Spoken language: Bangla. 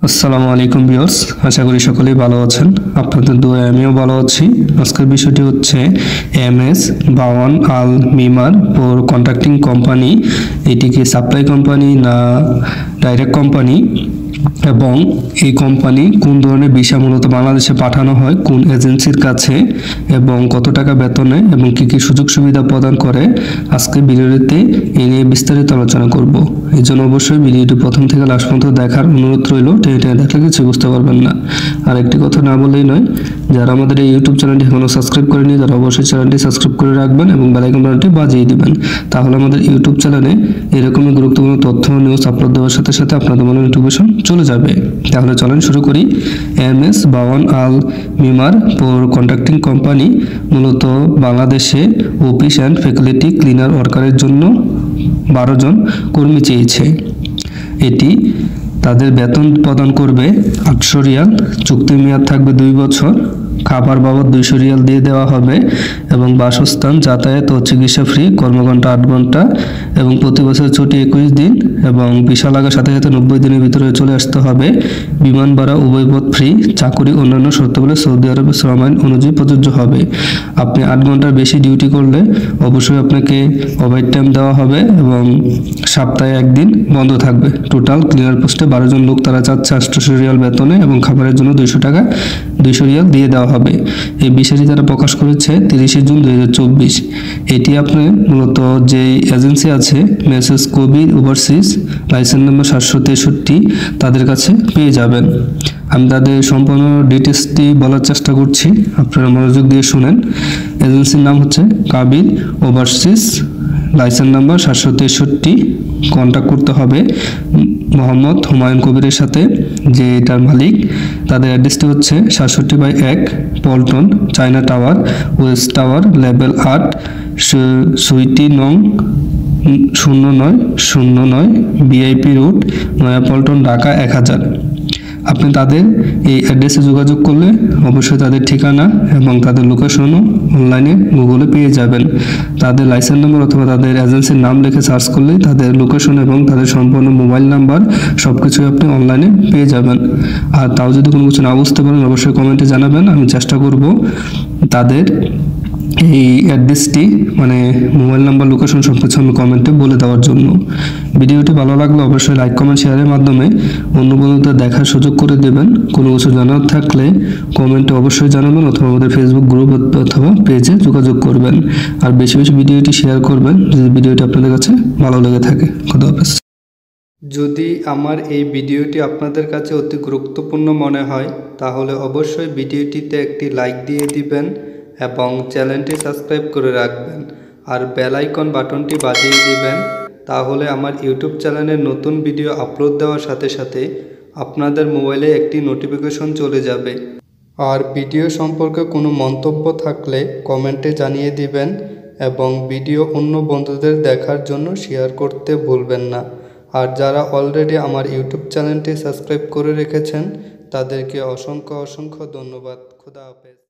আসসালামু আলাইকুম ভিউয়ার্স, আশা করি সকলেই ভালো আছেন। আপনাদের দোয়ায় আমিও ভালো আছি। আজকের বিষয়টি হচ্ছে MS Bawan Al Mimar for contracting company. এটি কি সাপ্লাই কোম্পানি না ডাইরেক্ট কোম্পানি, এবং এই কোম্পানি কোন ধরনের ভিসা মূলত বাংলাদেশে পাঠানো হয়, কোন এজেন্সির কাছে, এবং কত টাকা বেতনে এবং কি কি সুযোগ সুবিধা প্রদান করে, আজকে ভিডিওতে এই নিয়ে বিস্তারিত আলোচনা করব। এই জন্য অবশ্যই ভিডিওটি প্রথম থেকে লাস্ট পর্যন্ত দেখার অনুরোধ রইল। টেনে টেনে দেখলে কিছু বুঝতে পারবেন না। আর একটি কথা না বলেই নয়, যারা আমাদের এই ইউটিউব চ্যানেলটি এখনও সাবস্ক্রাইব করেনি তারা অবশ্যই চ্যানেলটি সাবস্ক্রাইব করে রাখবেন এবং বেল আইকন বাটনটি বাজিয়ে দিবেন। তাহলে আমাদের ইউটিউব চ্যানেলে এরকমই গুরুত্বপূর্ণ তথ্য নিউজ আপলোড দেওয়ার সাথে সাথে আপনাদের মনে নোটিফিকেশন চলে যাবে। তাহলে চলেন শুরু করি। MS Bawan Al Mimar for contracting company মূলত বাংলাদেশে অফিস অ্যান্ড ফ্যাকাল্টি ক্লিনার ওয়ার্কারের জন্য 12 জন কর্মী চেয়েছে। এটি তাদের বেতন প্রদান করবে 800 রিয়াল, চুক্তির মেয়াদ থাকবে 2 বছর, খাবার বাবদ 200 রিয়াল দিয়ে দেওয়া হবে এবং বাসস্থান, যাতায়াত ও চিকিৎসা ফ্রি, কর্মঘণ্টা 8 ঘন্টা এবং প্রতি বছর ছুটি 21 দিন এবং ভিসা লাগার সাথে সাথে 90 দিনের ভিতরে চলে আসতে হবে। বিমান ভাড়া উভয় পথ ফ্রি। চাকুরি অন্যান্য শর্তাবলী সৌদি আরবের শ্রম আইন অনুযায়ী প্রযোজ্য হবে। আপনি 8 ঘন্টার বেশি ডিউটি করলে অবশ্যই আপনাকে ওভার টাইম দেওয়া হবে এবং সপ্তাহে একদিন বন্ধ থাকবে। টোটাল ক্লিনার পোস্টে 12 জন লোক তারা চাচ্ছে 800 রিয়াল বেতনে এবং খাবারের জন্য 200 রিয়াল দিয়ে দেওয়া হবে। এই বিষয়টি তারা প্রকাশ করেছে 30 জুন 2024। এটি আপনার মূলত যে এজেন্সি আছে মেসেজ কবির ওভারসিজ, লাইসেন্স নাম্বার 763, তাদের কাছে পেয়ে যাবেন। আমি তাদের সম্পূর্ণ ডিটেলসটি বলার চেষ্টা করছি, আপনারা মনোযোগ দিয়ে শুনেন। এজেন্সির নাম হচ্ছে Kabir overseas, licence number 763। Contact করতে হবে মোহাম্মদ হুমায়ুন কবিরের সাথে, যে এটার মালিক। তাদের অ্যাড্রেসটি হচ্ছে 67/1 Paltan, China Tower, West Tower, level 8, suite নং 0909, VIP রোড, নয়াপল্টন, ঢাকা 1000। আপনি তাদের এই অ্যাড্রেসে যোগাযোগ করলে অবশ্যই তাদের ঠিকানা এবং তাদের লোকেশনও অনলাইনে গুগলে পেয়ে যাবেন। তাদের লাইসেন্স নম্বর অথবা তাদের এজেন্সির নাম লিখে সার্চ করলেই তাদের লোকেশন এবং তাদের সম্পূর্ণ মোবাইল নাম্বার সব কিছুই আপনি অনলাইনে পেয়ে যাবেন। আর তাও যদি কোনো কিছু না বুঝতে পারেন অবশ্যই কমেন্টে জানাবেন, আমি চেষ্টা করব তাদের এই অ্যাড্রেসটি মানে মোবাইল নাম্বার, লোকেশন সব কিছু আমি কমেন্টে বলে দেওয়ার জন্য। ভিডিওটি ভালো লাগলে অবশ্যই লাইক, কমেন্ট, শেয়ারের মাধ্যমে অন্য বন্ধুদের দেখার সুযোগ করে দেবেন। কোনো কিছু জানার থাকলে কমেন্টে অবশ্যই জানাবেন অথবা আমাদের ফেসবুক গ্রুপ অথবা পেজে যোগাযোগ করবেন। আর বেশি বেশি ভিডিওটি শেয়ার করবেন যদি ভিডিওটি আপনাদের কাছে ভালো লেগে থাকে। খোদা হাফেজ। যদি আমার এই ভিডিওটি আপনাদের কাছে অতি গুরুত্বপূর্ণ মনে হয় তাহলে অবশ্যই ভিডিওটিতে একটি লাইক দিয়ে দিবেন এবং চ্যানেলটি সাবস্ক্রাইব করে রাখবেন আর বেল আইকন বাটনটি বাজিয়ে দিবেন। তাহলে আমার ইউটিউব চ্যানেলে নতুন ভিডিও আপলোড দেওয়ার সাথে সাথে আপনাদের মোবাইলে একটি নোটিফিকেশন চলে যাবে। আর ভিডিও সম্পর্কে কোনো মন্তব্য থাকলে কমেন্টে জানিয়ে দিবেন এবং ভিডিও অন্য বন্ধুদের দেখার জন্য শেয়ার করতে ভুলবেন না। আর যারা অলরেডি আমার ইউটিউব চ্যানেলটি সাবস্ক্রাইব করে রেখেছেন তাদেরকে অসংখ্য ধন্যবাদ। খোদা হাফেজ।